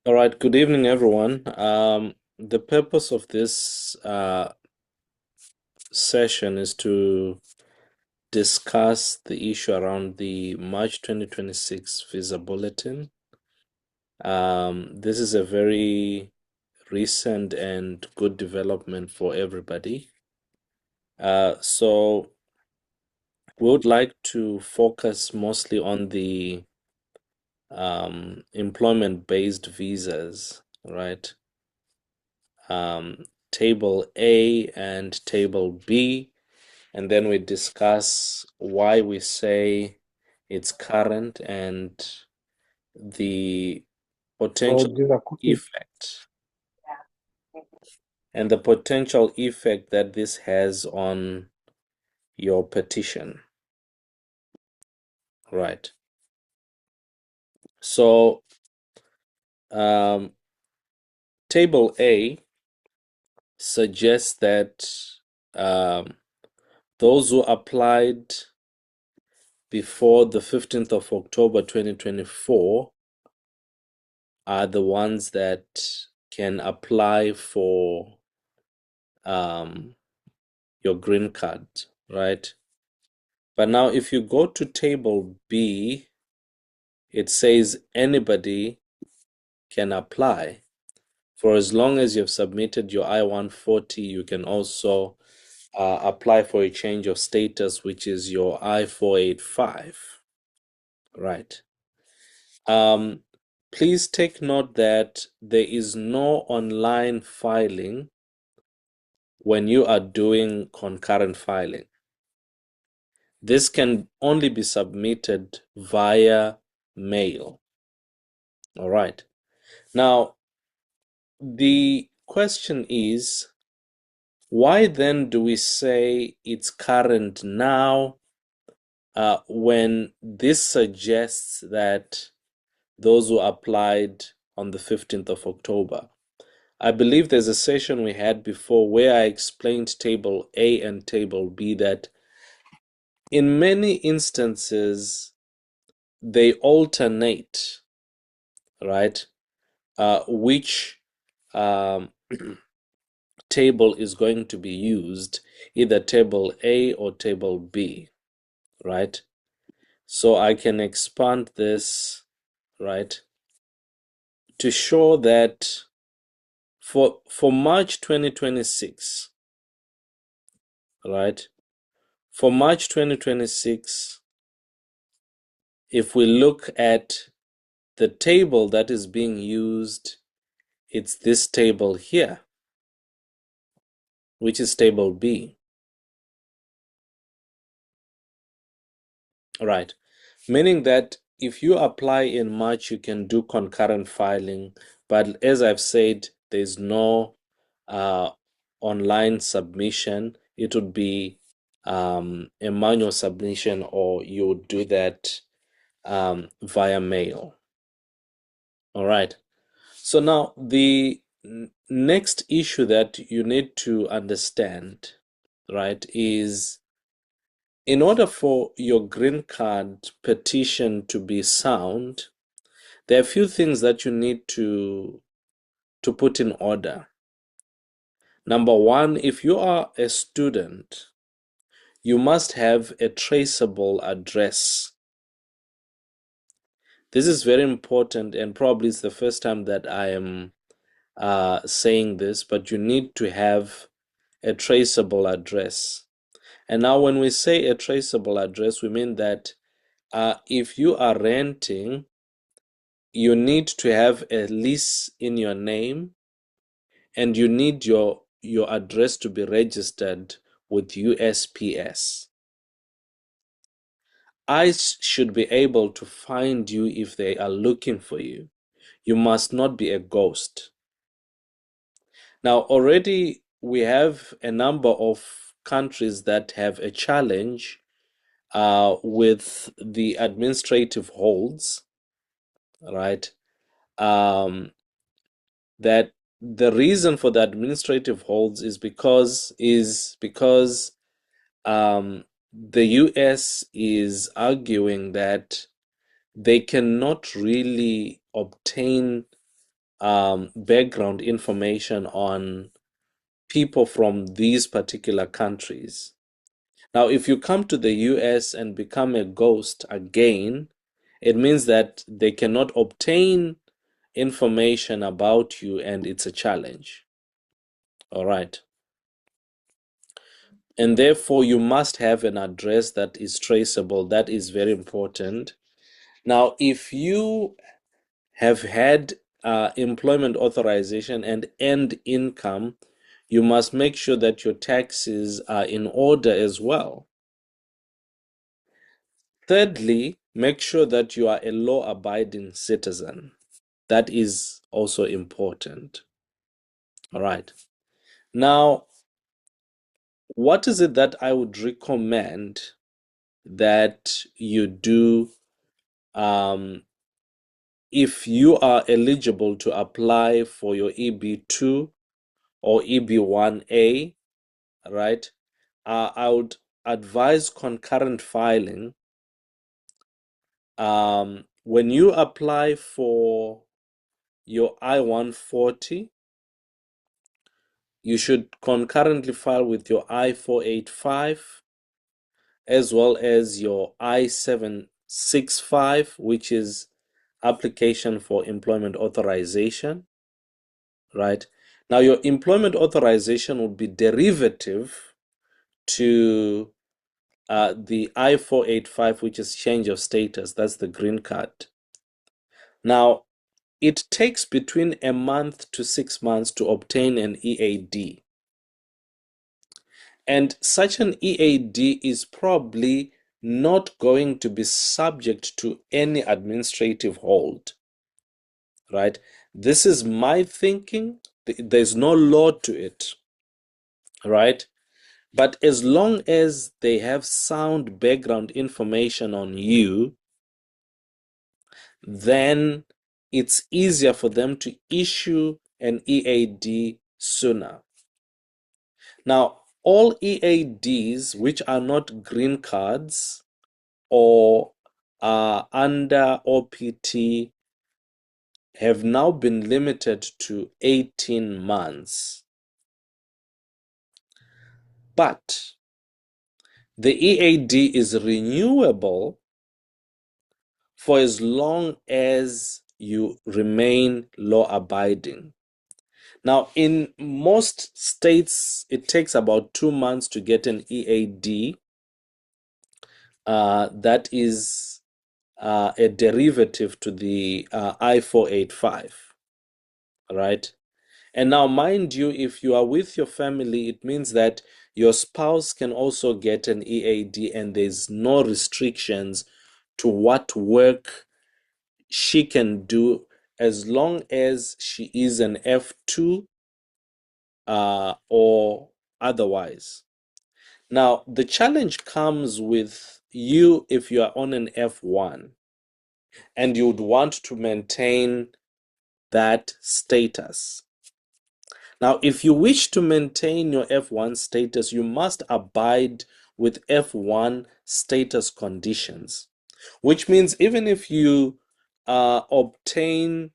All right, good evening, everyone. The purpose of this session is to discuss the issue around the March 2026 visa bulletin. This is a very recent and good development for everybody. So we would like to focus mostly on the employment-based visas, right? Table A and Table B, and then we discuss why we say it's current and the So potential these are cookies. effect that this has on your petition, right? So, um, Table A suggests that um, those who applied before the 15th of October 2024 are the ones that can apply for um, your green card, right? But now, if you go to table B, it says anybody can apply. For as long as you've submitted your I-140, you can also apply for a change of status, which is your I-485, right? Um, Please take note that there is no online filing when you are doing concurrent filing. This can only be submitted via mail. All right. Now, the question is, why then do we say it's current now when this suggests that those who applied on the 15th of October? I believe there's a session we had before where I explained Table A and Table B that in many instances they alternate, right? Which um, table is going to be used, either Table A or Table B, right? So I can expand this, right, to show that for March 2026, right? For March 2026, if we look at the table that is being used, it's this table here, which is Table B, right? Meaning that if you apply in March, you can do concurrent filing, but as I've said, there's no uh, online submission. It would be a manual submission, or you would do that via mail. All right. So now the next issue that you need to understand, right, is in order for your green card petition to be sound, there are a few things that you need to put in order. Number one, if you are a student, you must have a traceable address. This is very important, and probably it's the first time that I am saying this, but you need to have a traceable address. And now, when we say a traceable address, we mean that if you are renting, you need to have a lease in your name, and you need your address to be registered with USPS. ICE should be able to find you if they are looking for you. You must not be a ghost. Now, already we have a number of countries that have a challenge with the administrative holds, right? Um, that the reason for the administrative holds is because the US is arguing that they cannot really obtain background information on people from these particular countries. Now, if you come to the US and become a ghost again, it means that they cannot obtain information about you, and it's a challenge. All right. And therefore, you must have an address that is traceable. That is very important. Now, if you have had employment authorization and earned income, you must make sure that your taxes are in order as well. Thirdly, make sure that you are a law-abiding citizen. That is also important. All right. Now, what is it that I would recommend that you do if you are eligible to apply for your EB2 or EB1A, right? I would advise concurrent filing. When you apply for your I-140, you should concurrently file with your I-485 as well as your I-765, which is application for employment authorization, right? Now, your employment authorization will be derivative to the I-485, which is change of status. That's the green card. Now, it takes between a month to 6 months to obtain an EAD. And such an EAD is probably not going to be subject to any administrative hold, right? This is my thinking. There's no law to it, right? But as long as they have sound background information on you, then it's easier for them to issue an EAD sooner. Now, all EADs which are not green cards or are under OPT have now been limited to 18 months. But the EAD is renewable for as long as you remain law-abiding. Now, in most states, it takes about 2 months to get an EAD. That is a derivative to the I-485, right? And now, mind you, if you are with your family, it means that your spouse can also get an EAD, and there's no restrictions to what work she can do as long as she is an F2 or otherwise. Now, the challenge comes with you if you are on an F1 and you would want to maintain that status. Now, if you wish to maintain your F1 status, you must abide with F1 status conditions, which means even if you obtain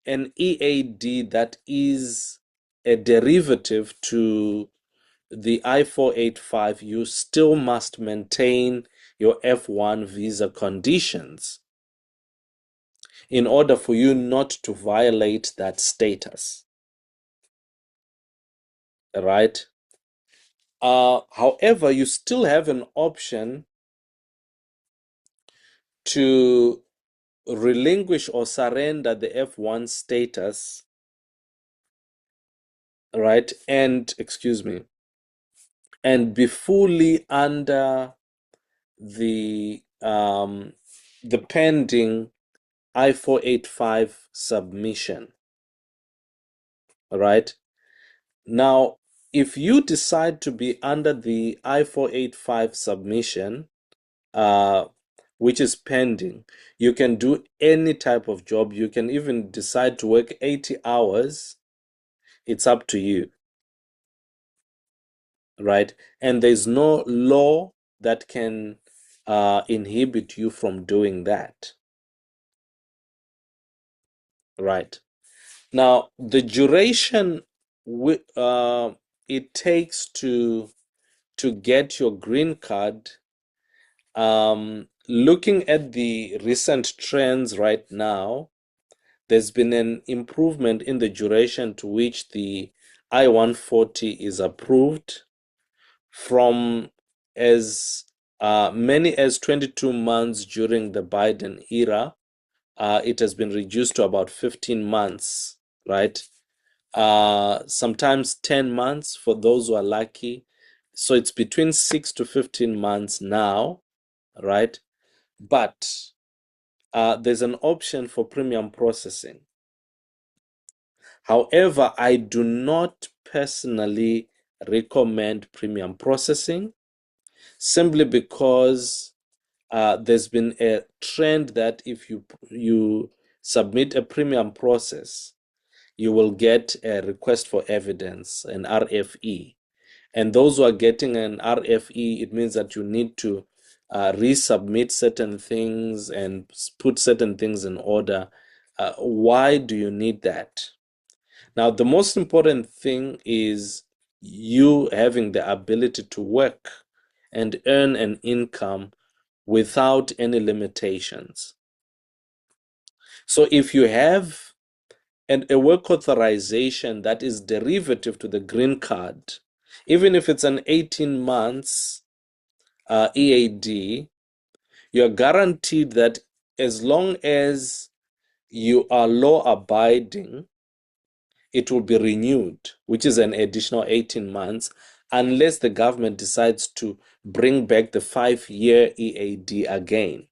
an EAD that is a derivative to the I-485, you still must maintain your F1 visa conditions in order for you not to violate that status, right? However, you still have an option to relinquish or surrender the F1 status, right? And, excuse me, and be fully under the pending I-485 submission, right? Now, if you decide to be under the I-485 submission, uh, which is pending, you can do any type of job. You can even decide to work 80 hours. It's up to you, right? And there's no law that can inhibit you from doing that, right? Now, the duration it takes to get your green card, looking at the recent trends right now, there's been an improvement in the duration to which the I-140 is approved from as many as 22 months during the Biden era. It has been reduced to about 15 months, right? Sometimes 10 months for those who are lucky. So it's between 6 to 15 months now, right? But there's an option for premium processing. However, I do not personally recommend premium processing simply because there's been a trend that if you submit a premium process, you will get a request for evidence, an RFE. And those who are getting an RFE, it means that you need to resubmit certain things and put certain things in order. Why do you need that? Now, the most important thing is you having the ability to work and earn an income without any limitations. So if you have a work authorization that is derivative to the green card, even if it's an 18 months EAD, you're guaranteed that as long as you are law abiding, it will be renewed, which is an additional 18 months, unless the government decides to bring back the 5-year EAD again,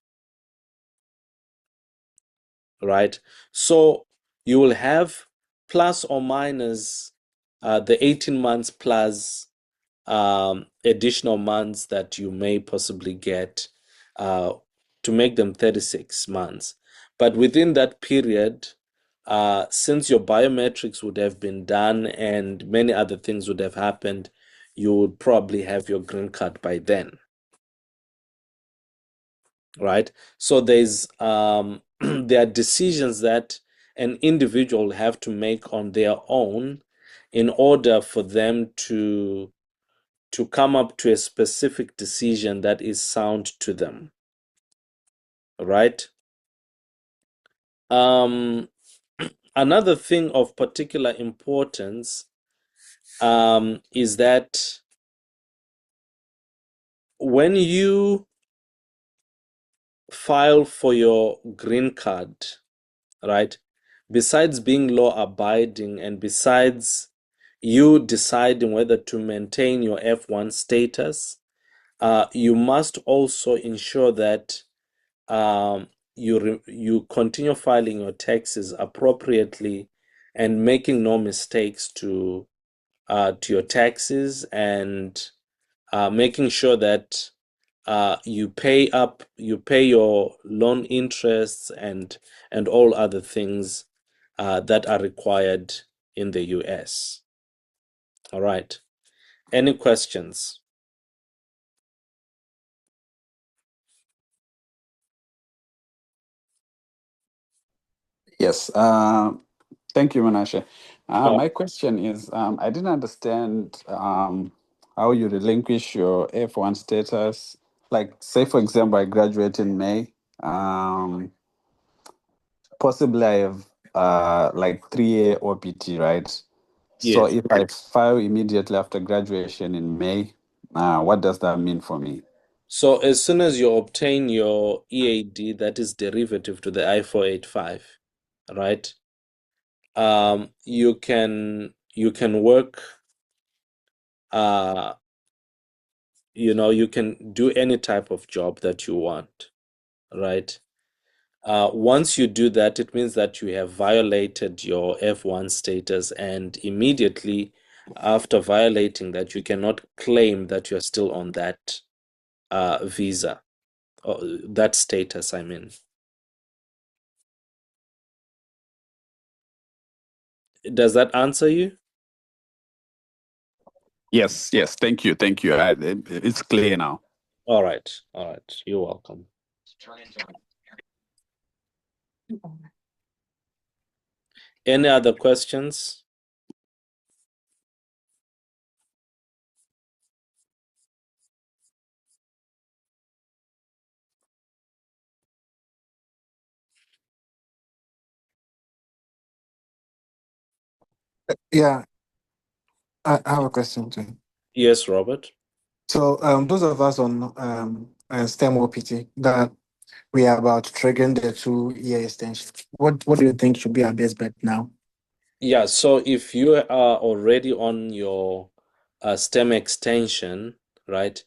right? So you will have plus or minus the 18 months plus additional months that you may possibly get uh, to make them 36 months. But within that period, since your biometrics would have been done and many other things would have happened, you would probably have your green card by then, right? So there's there are decisions that an individual have to make on their own in order for them to come up to a specific decision that is sound to them, right? Um, Another thing of particular importance is that when you file for your green card, right, besides being law abiding and besides you deciding whether to maintain your F1 status, you must also ensure that you continue filing your taxes appropriately and making no mistakes to your taxes and making sure that you pay your loan interests and all other things that are required in the US. All right. Any questions? Yes. Thank you, Menashe. Oh, My question is, I didn't understand how you relinquish your F1 status. Like, say, for example, I graduate in May. Possibly I have like 3 year OPT, right? So yes. if I file immediately after graduation in May, what does that mean for me? So as soon as you obtain your EAD, that is derivative to the I-485, right? You can work, uh, you can do any type of job that you want, right? Once you do that, it means that you have violated your F1 status, and immediately after violating that, you cannot claim that you're still on that visa, or that status, I mean. Does that answer you? Yes, yes. Thank you. Thank you. It's clear now. All right, all right. You're welcome. Any other questions? Yeah, I have a question too. Yes, Robert. So, those of us on STEM OPT that we are about triggering the 2 year extension, what do you think should be our best bet now? Yeah, so if you are already on your STEM extension, right,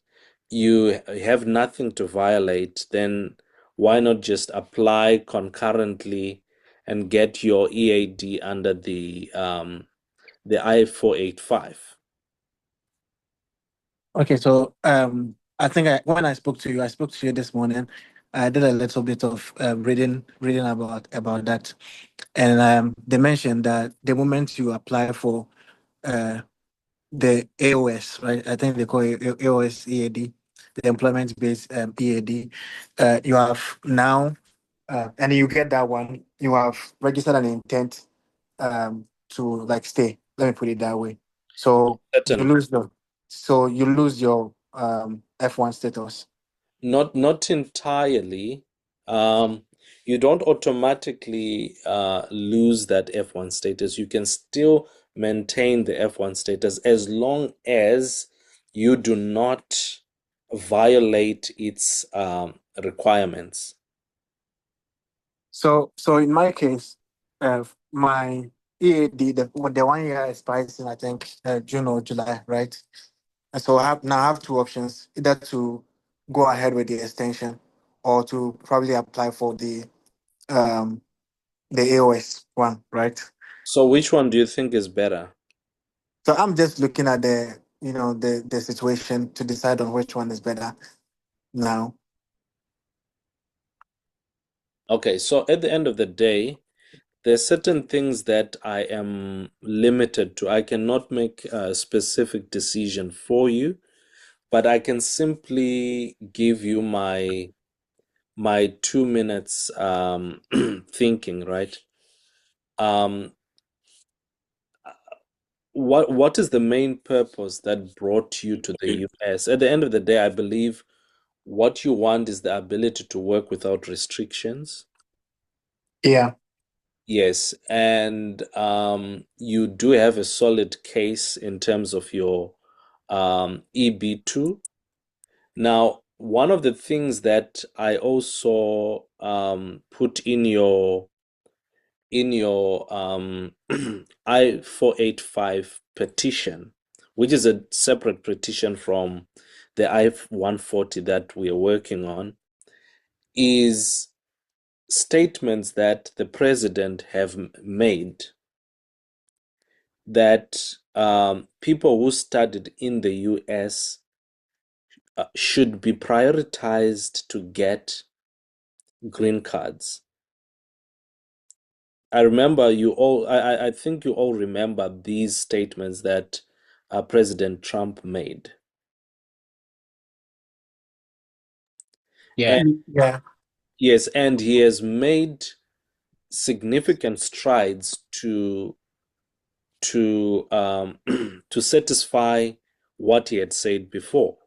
you have nothing to violate, then why not just apply concurrently and get your EAD under the I-485? Okay, so I think when I spoke to you this morning. I did a little bit of reading about that, and they mentioned that the moment you apply for uh, the AOS, right? I think they call it AOS EAD, the employment based EAD. You have now, and you get that one. You have registered an intent to like stay. Let me put it that way. So you Certain. lose your, so you lose your F1 status. Not entirely. Um, you don't automatically lose that F1 status. You can still maintain the F1 status as long as you do not violate its requirements. So in my case, my EAD, the 1 year expires in I think June or July, right? And so I have two options: either to go ahead with the extension, or to probably apply for um the AOS one, right? So which one do you think is better? So I'm just looking at the situation to decide on which one is better now. Okay, so at the end of the day, there's certain things that I am limited to. I cannot make a specific decision for you, but I can simply give you my 2 minutes thinking, right? Um, what is the main purpose that brought you to the US? At the end of the day, I believe what you want is the ability to work without restrictions. Yeah. Yes, and you do have a solid case in terms of your EB2. Now, one of the things that I also put in your I-485 petition, which is a separate petition from the I-140 that we are working on, is statements that the president have made that people who studied in the US should be prioritized to get green cards. I remember you all, I think you all remember these statements that President Trump made. Yeah. And Yeah. yes, and he has made significant strides to to satisfy what he had said before,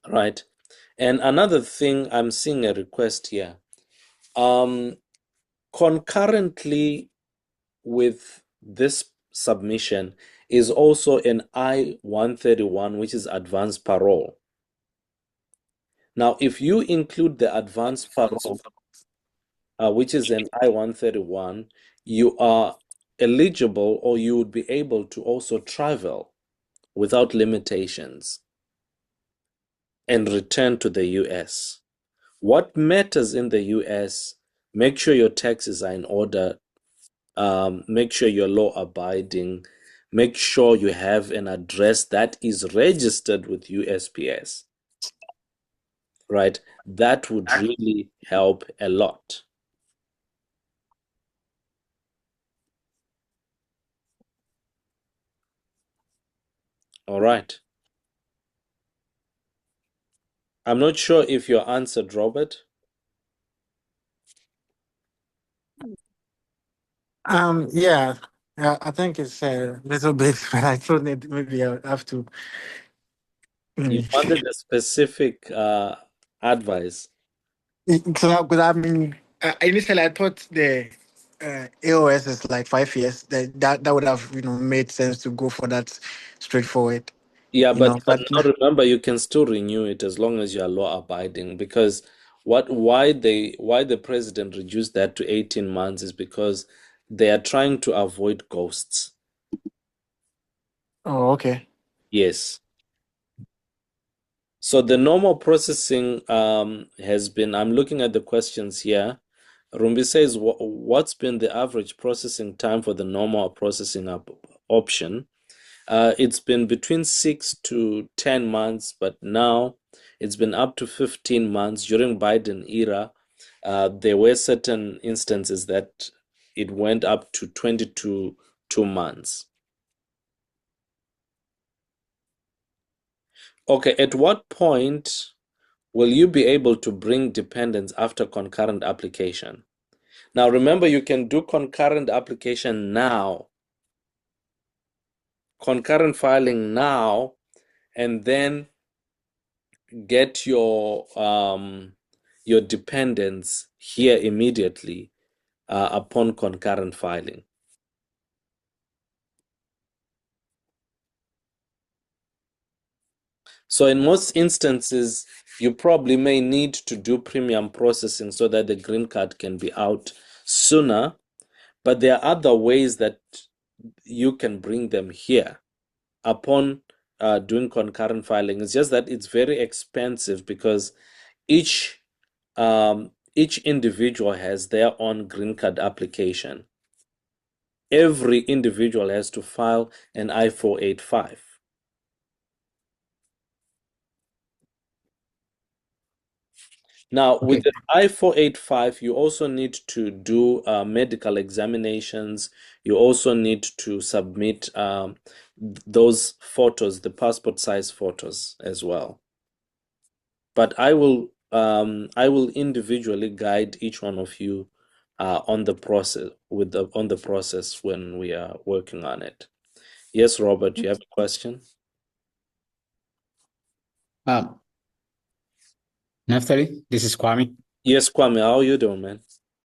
right? And another thing, I'm seeing a request here. Um, Concurrently with this submission is also an I-131, which is advanced parole. Now, if you include the advanced parole, which is an I-131, you are eligible or you would be able to also travel without limitations and return to the US. What matters in the US, make sure your taxes are in order, make sure you're law abiding, make sure you have an address that is registered with USPS, right? That would really help a lot. All right. I'm not sure if you're answered, Robert. Yeah, I think it's a little bit, but I thought maybe I have to. You Mm. wanted a specific advice. So, because I mean, initially I thought the AOS is like 5 years. That would have made sense to go for that straightforward. Yeah, but But now remember you can still renew it as long as you are law abiding because why the president reduced that to 18 months is because they are trying to avoid ghosts. oh, okay. Yes. So the normal processing has been, I'm looking at the questions here. Rumbi says, what's been the average processing time for the normal processing option? It's been between 6 to 10 months, but now it's been up to 15 months. During Biden era, there were certain instances that it went up to 22 months. Okay, at what point will you be able to bring dependents after concurrent application? Now, remember, you can do concurrent application now, concurrent filing now, and then get your dependents here immediately upon concurrent filing. So in most instances, you probably may need to do premium processing so that the green card can be out sooner, but there are other ways that you can bring them here upon doing concurrent filing. It's just that it's very expensive because each each individual has their own green card application. Every individual has to file an I-485. Now, with Okay. the I-485, you also need to do medical examinations. You also need to submit those photos, the passport size photos as well. But I will individually guide each one of you on the process on the process when we are working on it. Yes, Robert, you have a question? Um, Neftali, this is Kwame. Yes, Kwame, how are you doing, man?